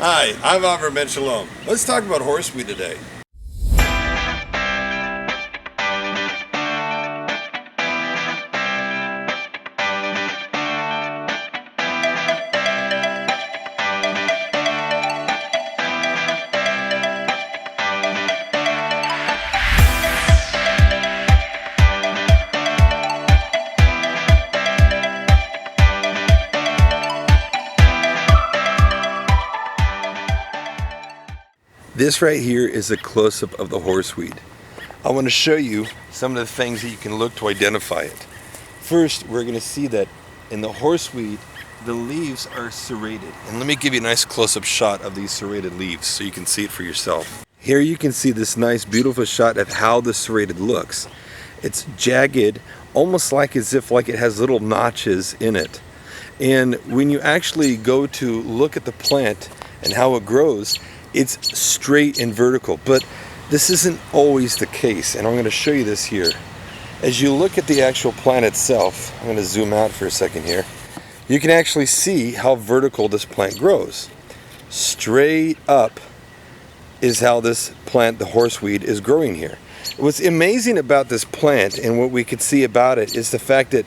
Hi, I'm Oliver Shalom. Let's talk about horseweed today. This right here is a close-up of the horseweed. I want to show you some of the things that you can look to identify it. First, we're going to see that in the horseweed, the leaves are serrated. And let me give you a nice close-up shot of these serrated leaves so you can see it for yourself. Here you can see this nice, beautiful shot of how the serrated looks. It's jagged, almost like as if it has little notches in it. And when you actually go to look at the plant and how it grows, it's straight and vertical, but this isn't always the case, and I'm going to show you this here. As you look at the actual plant itself, I'm going to zoom out for a second here, you can actually see how vertical this plant grows. Straight up is how this plant, the horseweed, is growing here. What's amazing about this plant and what we could see about it is the fact that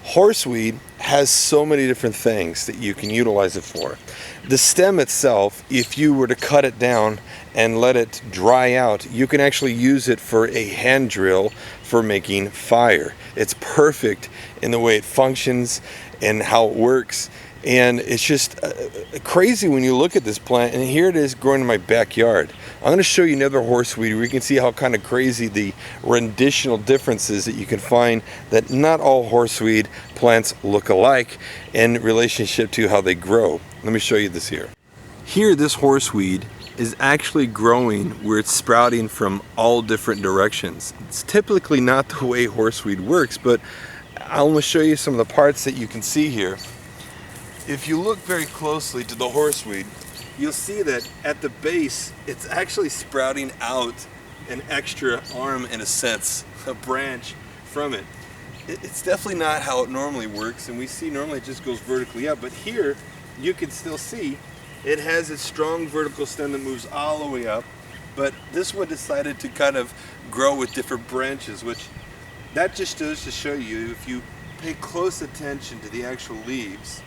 horseweed has so many different things that you can utilize it for. The stem itself, if you were to cut it down and let it dry out, you can actually use it for a hand drill for making fire. It's perfect in the way it functions and how it works. And it's just crazy when you look at this plant, and here it is growing in my backyard. I'm going to show you another horseweed where you can see how kind of crazy the renditional differences that you can find, that not all horseweed plants look alike in relationship to how they grow. Let me show you this here. Here, this horseweed is actually growing where it's sprouting from all different directions. It's typically not the way horseweed works, but I'm going to show you some of the parts that you can see here. If you look very closely to the horseweed, you'll see that at the base, it's actually sprouting out an extra arm, in a sense, a branch from it. It's definitely not how it normally works, and we see normally it just goes vertically up, but here you can still see it has a strong vertical stem that moves all the way up, but this one decided to kind of grow with different branches, which that just goes to show you, if you pay close attention to the actual leaves,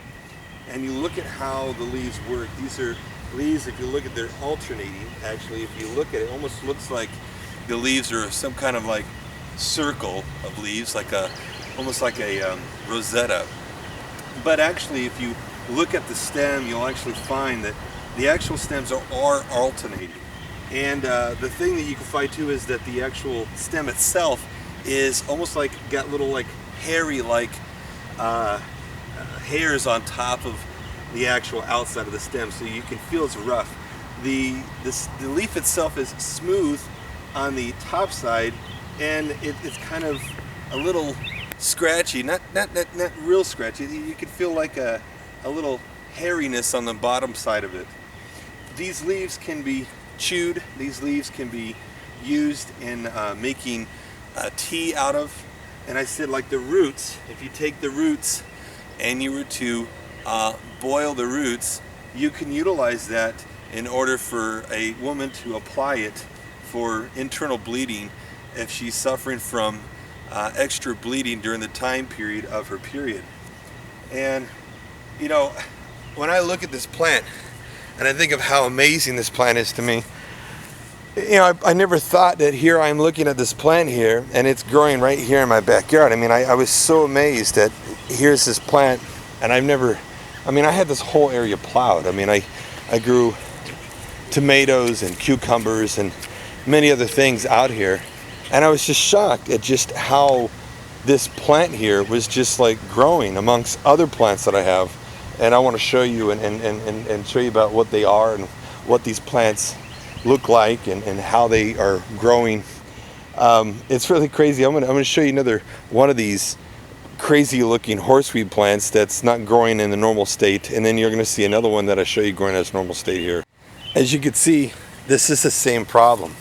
and you look at how the leaves work. These are leaves, if you look at, they're alternating. Actually, if you look at it, it almost looks like the leaves are some kind of like circle of leaves, like almost like a rosetta. But actually, if you look at the stem, you'll actually find that the actual stems are alternating. And the thing that you can find too is that the actual stem itself is almost like got little like hairy like hairs on top of the actual outside of the stem, so you can feel it's rough. The leaf itself is smooth on the top side, and it's kind of a little scratchy, not real scratchy. You can feel like a little hairiness on the bottom side of it. These leaves can be chewed. These leaves can be used in making tea out of. And I said, like the roots, if you take the roots and you were to boil the roots, you can utilize that in order for a woman to apply it for internal bleeding if she's suffering from extra bleeding during the time period of her period. And you know, when I look at this plant and I think of how amazing this plant is to me, you know, I never thought that here I'm looking at this plant here and it's growing right here in my backyard. I mean, I was so amazed that here's this plant, and I had this whole area plowed. I mean, I grew tomatoes and cucumbers and many other things out here, and I was just shocked at just how this plant here was just like growing amongst other plants that I have. And I want to show you and show you about what they are and what these plants look like and how they are growing. It's really crazy. I'm gonna show you another one of these crazy looking horseweed plants that's not growing in the normal state, and then you're going to see another one that I show you growing in its normal state here. As you can see, this is the same problem.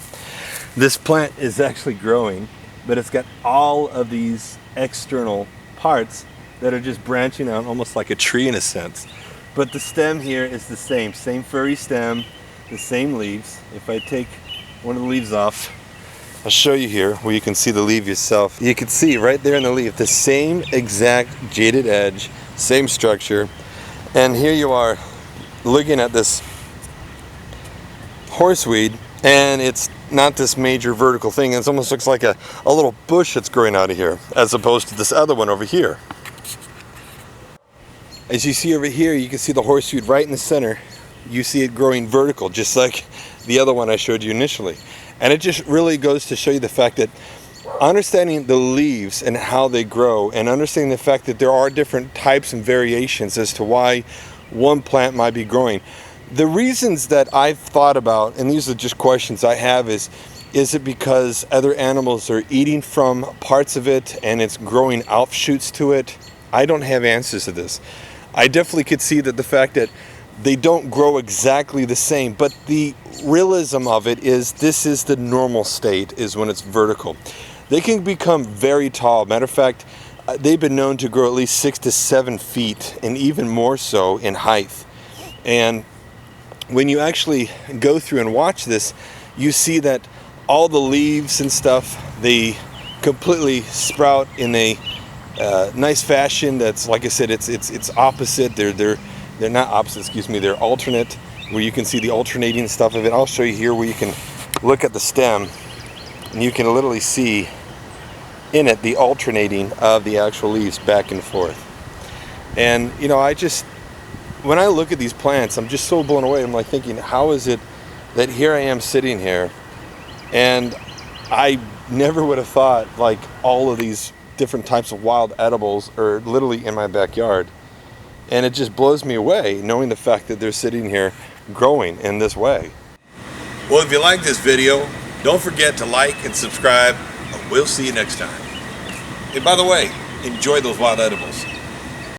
This plant is actually growing, but it's got all of these external parts that are just branching out almost like a tree in a sense. but the stem here is the same furry stem, the same leaves. If I take one of the leaves off, I'll show you here where you can see the leaf yourself. You can see right there in the leaf the same exact jaded edge, same structure, and here you are looking at this horseweed, and it's not this major vertical thing. It almost looks like a little bush that's growing out of here, as opposed to this other one over here. As you see over here, you can see the horseweed right in the center. You see it growing vertical, just like the other one I showed you initially. And it just really goes to show you the fact that understanding the leaves and how they grow, and understanding the fact that there are different types and variations as to why one plant might be growing. The reasons that I've thought about, and these are just questions I have, is it because other animals are eating from parts of it and it's growing offshoots to it? I don't have answers to this. I definitely could see that the fact that they don't grow exactly the same, but the realism of it is this is the normal state, is when it's vertical. They can become very tall. Matter of fact, they've been known to grow at least 6 to 7 feet, and even more so in height. And when you actually go through and watch this, you see that all the leaves and stuff, they completely sprout in a nice fashion. That's, like I said, it's opposite. They're not opposite, excuse me. They're alternate, where you can see the alternating stuff of it. I'll show you here where you can look at the stem, and you can literally see in it the alternating of the actual leaves back and forth. And you know, when I look at these plants, I'm just so blown away. I'm like thinking, how is it that here I am sitting here, and I never would have thought like all of these different types of wild edibles are literally in my backyard. And it just blows me away knowing the fact that they're sitting here growing in this way. Well, if you like this video, don't forget to like and subscribe, and we'll see you next time. And by the way, enjoy those wild edibles.